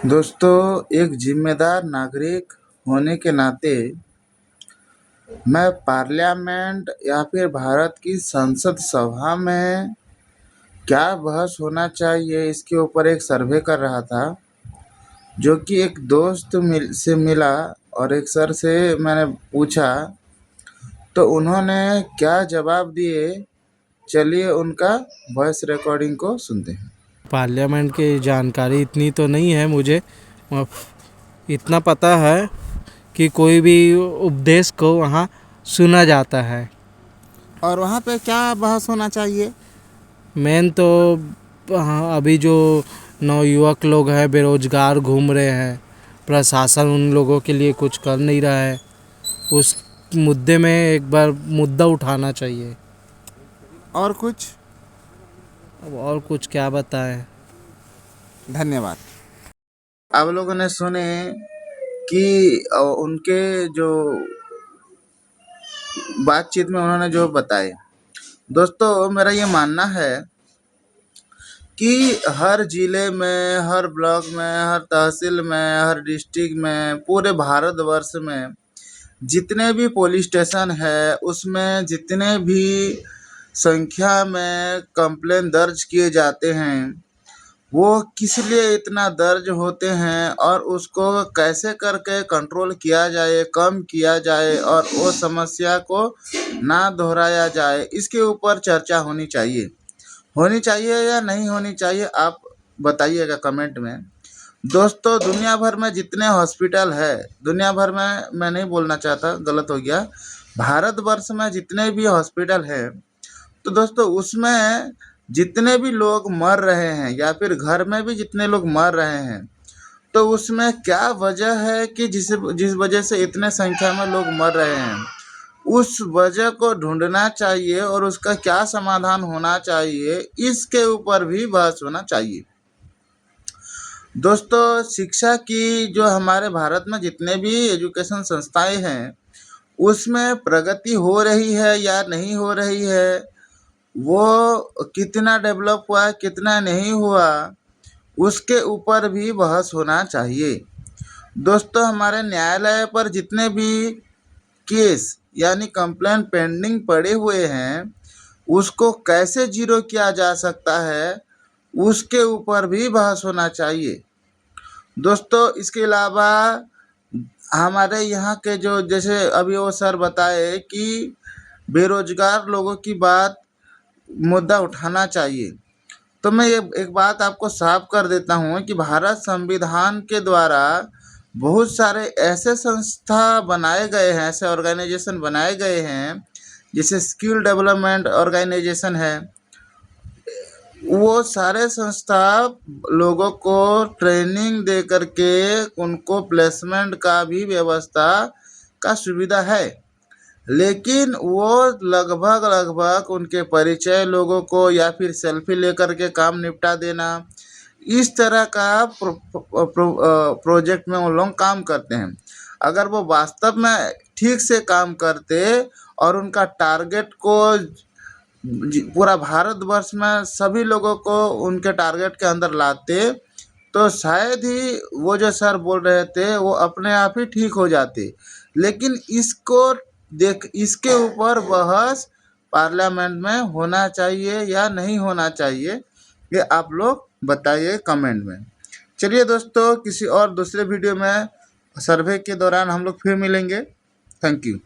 दोस्तों, एक जिम्मेदार नागरिक होने के नाते मैं पार्लियामेंट या फिर भारत की संसद सभा में क्या बहस होना चाहिए इसके ऊपर एक सर्वे कर रहा था, जो कि एक दोस्त से मिला और एक सर से मैंने पूछा तो उन्होंने क्या जवाब दिए। चलिए उनका वॉइस रिकॉर्डिंग को सुनते हैं। पार्लियामेंट की जानकारी इतनी तो नहीं है मुझे। इतना पता है कि कोई भी उपदेश को वहाँ सुना जाता है। और वहाँ पे क्या बहस होना चाहिए? मेन तो अभी जो नवयुवक लोग हैं, बेरोजगार घूम रहे हैं, प्रशासन उन लोगों के लिए कुछ कर नहीं रहा है, उस मुद्दे में एक बार मुद्दा उठाना चाहिए। और कुछ? अब और कुछ क्या बताएं। धन्यवाद। आप लोगों ने सुने कि उनके जो बातचीत में उन्होंने जो बताए। दोस्तों, मेरा ये मानना है कि हर जिले में, हर ब्लॉक में, हर तहसील में, हर डिस्ट्रिक्ट में, पूरे भारतवर्ष में जितने भी पुलिस स्टेशन है, उसमें जितने भी संख्या में कंप्लेन दर्ज किए जाते हैं, वो किस लिए इतना दर्ज होते हैं और उसको कैसे करके कंट्रोल किया जाए, कम किया जाए और वो समस्या को ना दोहराया जाए, इसके ऊपर चर्चा होनी चाहिए या नहीं होनी चाहिए, आप बताइएगा कमेंट में। दोस्तों, दुनिया भर में जितने हॉस्पिटल है, दुनिया भर में मैं नहीं बोलना चाहता, गलत हो गया, भारतवर्ष में जितने भी हॉस्पिटल है, तो दोस्तों उसमें जितने भी लोग मर रहे हैं या फिर घर में भी जितने लोग मर रहे हैं, तो उसमें क्या वजह है कि जिस वजह से इतने संख्या में लोग मर रहे हैं, उस वजह को ढूंढना चाहिए और उसका क्या समाधान होना चाहिए, इसके ऊपर भी बहस होना चाहिए। दोस्तों, शिक्षा की जो हमारे भारत में जितने भी एजुकेशन संस्थाएं हैं, उसमें प्रगति हो रही है या नहीं हो रही है, वो कितना डेवलप हुआ, कितना नहीं हुआ, उसके ऊपर भी बहस होना चाहिए। दोस्तों, हमारे न्यायालय पर जितने भी केस यानी कंप्लेंट पेंडिंग पड़े हुए हैं, उसको कैसे जीरो किया जा सकता है, उसके ऊपर भी बहस होना चाहिए। दोस्तों, इसके अलावा हमारे यहाँ के जो, जैसे अभी वो सर बताए कि बेरोजगार लोगों की बात, मुद्दा उठाना चाहिए, तो मैं ये एक बात आपको साफ कर देता हूँ कि भारत संविधान के द्वारा बहुत सारे ऐसे संस्था बनाए गए हैं, ऐसे ऑर्गेनाइजेशन बनाए गए हैं, जैसे स्किल डेवलपमेंट ऑर्गेनाइजेशन है। वो सारे संस्था लोगों को ट्रेनिंग दे करके उनको प्लेसमेंट का भी व्यवस्था का सुविधा है, लेकिन वो लगभग उनके परिचय लोगों को या फिर सेल्फी लेकर के काम निपटा देना, इस तरह का प्रोजेक्ट में वो लोग काम करते हैं। अगर वो वास्तव में ठीक से काम करते और उनका टारगेट को पूरा भारतवर्ष में सभी लोगों को उनके टारगेट के अंदर लाते, तो शायद ही वो जो सर बोल रहे थे वो अपने आप ही ठीक हो जाते। लेकिन इसके ऊपर बहस पार्लियामेंट में होना चाहिए या नहीं होना चाहिए, ये आप लोग बताइए कमेंट में। चलिए दोस्तों, किसी और दूसरे वीडियो में सर्वे के दौरान हम लोग फिर मिलेंगे। Thank you.